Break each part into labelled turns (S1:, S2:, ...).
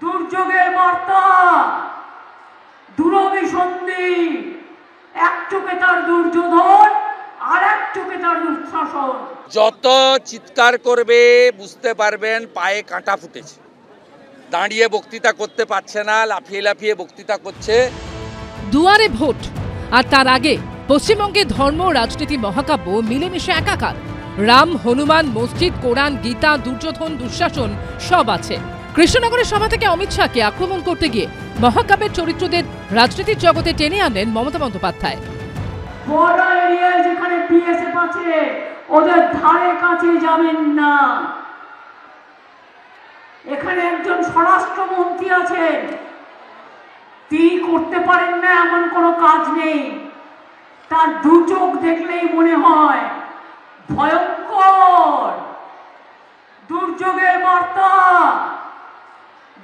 S1: দুর্যোগের বার্তা, দুরভিসন্ধি, এক চোখে তার দুর্যোধন আর এক চোখে তার দুঃশাসন।
S2: যত চিৎকার করবে বুঝতে পারবেন পায়ে কাঁটা ফুটেছে। দাঁড়িয়ে বক্তৃতা করতে পারছে না, লাফিয়ে লাফিয়ে বক্তৃতা করছে।
S3: দুয়ারে ভোট, আর তার আগে পশ্চিমবঙ্গে ধর্ম রাজনীতি মহাকাব্য মিলেমিশে একাকার। রাম, হনুমান, মসজিদ, কোরআন, গীতা, দুর্যোধন, দুঃশাসন সব আছে। কৃষ্ণনগরের সভা থেকে অমিত শাহকে আক্রমণ করতে গিয়ে মহাকাব্যের চরিত্রদের রাজনীতির জগতে টেনে আনলেন মমতা বন্দ্যোপাধ্যায়।
S1: বর্ডার এরিয়ায় যেখানে বিএসএফ আছে ওদের ধারে কাছে যাবেন না। এখানে একজন স্বরাষ্ট্রমন্ত্রী আছেন, তিনি করতে পারেন না এমন কোনো কাজ নেই। তার দু চোখ দেখলেই মনে হয় ভয়ঙ্কর। দুর্যোগের বার্তা,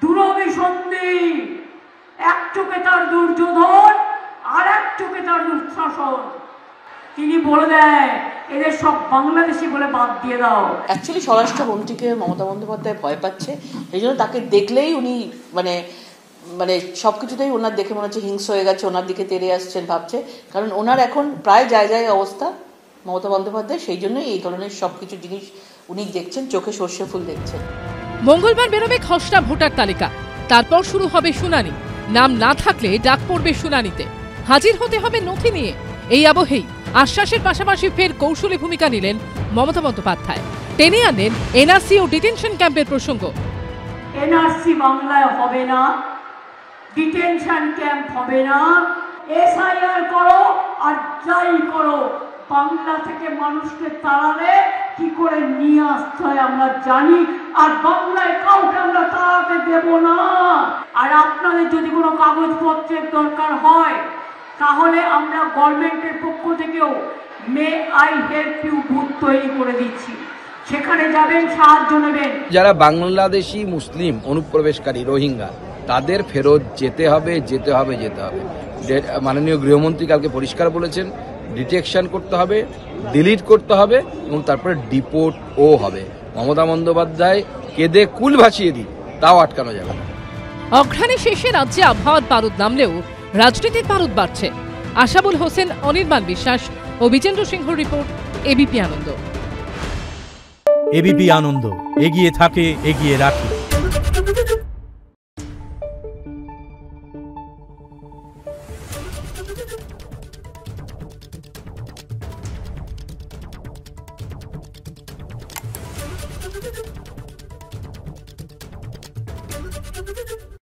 S1: দুরভিসন্ধি, এক চোখে তার দুর্যোধন আর এক চোখে তার দুঃশাসন। তিনি বলে দেয় এদের সব বাংলাদেশি বলে বাদ দিয়ে দাও।
S4: অ্যাকচুয়ালি স্বরাষ্ট্রমন্ত্রীকে মমতা বন্দ্যোপাধ্যায় ভয় পাচ্ছে, এই জন্য তাকে দেখলেই উনি মানে মানে সবকিছুতেই ওনার দেখে মনে হচ্ছে হিংস্র হয়ে গেছে, ওনার দিকে তেড়ে আসছেন ভাবছে। কারণ ওনার এখন প্রায় জায়গায় অবস্থা মমতা বন্দ্যোপাধ্যায়, সেই জন্যই এই ধরনের সবকিছু জিনিস উনি দেখছেন, চোখে সর্ষে ফুল দেখছেন।
S3: মঙ্গলবার বেরোবে খসড়া ভোটার তালিকা, তারপর শুরু হবে শুনানি। নাম না থাকলে ডাক পড়বে শুনানিতে, হাজির হতে হবে নথি নিয়ে। এই আবহেই আশ্বাসের পাশাপাশি ফের কৌশলী ভূমিকা নিলেন মমতা বন্দ্যোপাধ্যায়। টেনে আনলেন এনআরসি ও ডিটেনশন ক্যাম্পের প্রসঙ্গ।
S1: এনআরসি বাংলায় হবে না, ডিটেনশন ক্যাম্প হবে না, এসআইআর করো আর যাই করো, বাংলা থেকে মানুষকে তাড়ালে কি করে নিয়ে আসতে হয় আমরা জানি, আর বাংলায় কাউকে আমরা তাড়াতে দেব না। আর আপনাদের যদি কোনো কাগজপত্রের দরকার হয় তাহলে আমরা গভর্নমেন্টের পক্ষ থেকেও may I help you booth তৈরি করে দিচ্ছি, সেখানে যাবেন, সাহায্য নেবেন।
S5: যারা বাংলাদেশি মুসলিম অনুপ্রবেশকারী রোহিঙ্গা, তাদের ফেরত যেতে হবে, যেতে হবে, যেতে হবে। মাননীয় গৃহমন্ত্রী কালকে পরিষ্কার বলেছেন, ডিটেকশন করতে হবে, ডিলিট করতে হবে এবং তারপরে ডিপোর্টও হবে। মমতা বন্দ্যোপাধ্যায় কেঁদে কুল ভাসিয়ে দিই, তাও আটকানো যাবে না।
S3: অঘ্রাণে শেষে রাজ্যে আবহাওয়ার পারদ নামলেও রাজনীতির পারদ বাড়ছে। আশাবুল হোসেন, অনির্বাণ বিশ্বাস ও বিজেন্দ্র সিংহর রিপোর্ট, এবিপি আনন্দ।
S6: এবিপি আনন্দ, এগিয়ে থাকে, এগিয়ে রাখে।